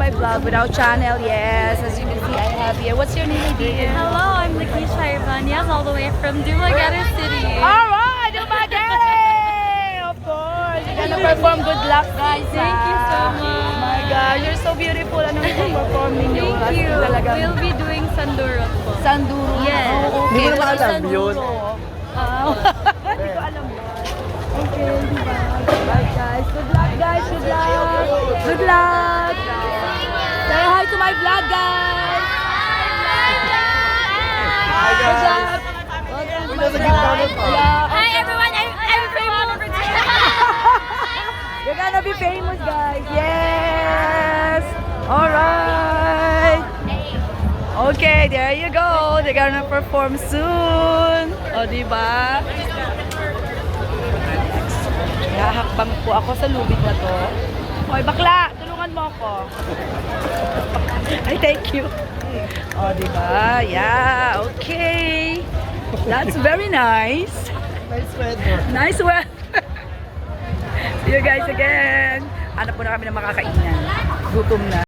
my vlog with our channel. Yes, as you can see, I have here. What's your name, dear? Hello, I'm Lakeisha Ibanez, all the way from Dumaguete City. Alright, Dumaguete! Of course, you're gonna perform. Good luck, guys. Thank you so much. Oh my God, you're so beautiful. Anong perform ninyo? Thank you. Talagang We'll be doing Sandurot po. Sanduro. Yes. Oh, Hindi okay. ko naman alam yun. Hindi ko alam yun. Okay, diba? Bye, guys. Good luck, guys. Good luck. Good luck. Say hi to my vlog, guys. Hi, Good guys. luck. Welcome to my Nasa gitna vlog. mo pa. Yeah. Hi everyone, I'm famous. You're gonna be famous, guys. Yes. All right. Okay, there you go. They're gonna perform soon. O, diba? Hahakbang po ako sa lubid na to. Oy, bakla! Tulungan mo ako. Ay, thank you. O, diba? Yeah, okay. That's very nice. Nice weather. Nice one. See you guys again. Hanap po na kami ng makakainan. Gutom na.